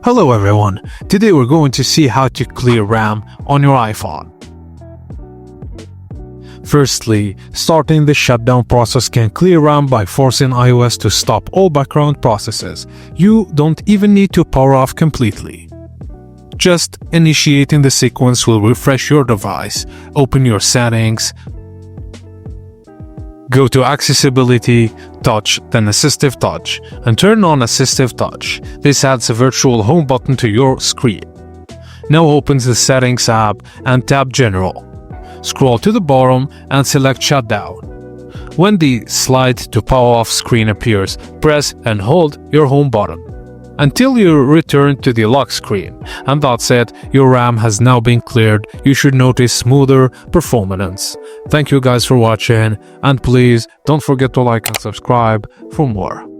Hello everyone, today we're going to see how to clear RAM on your iPhone. Firstly, starting the shutdown process can clear RAM by forcing iOS to stop all background processes. You don't even need to power off completely. Just initiating the sequence will refresh your device. Open your settings, go to Accessibility, Touch, then Assistive Touch, and turn on Assistive Touch. This adds a virtual home button to your screen. Now open the Settings app and tap General. Scroll to the bottom and select Shutdown. When the Slide to Power Off screen appears, press and hold your home button until you return to the lock screen. And that's it, your RAM has now been cleared. You should notice smoother performance. Thank you guys for watching, and please don't forget to like and subscribe for more.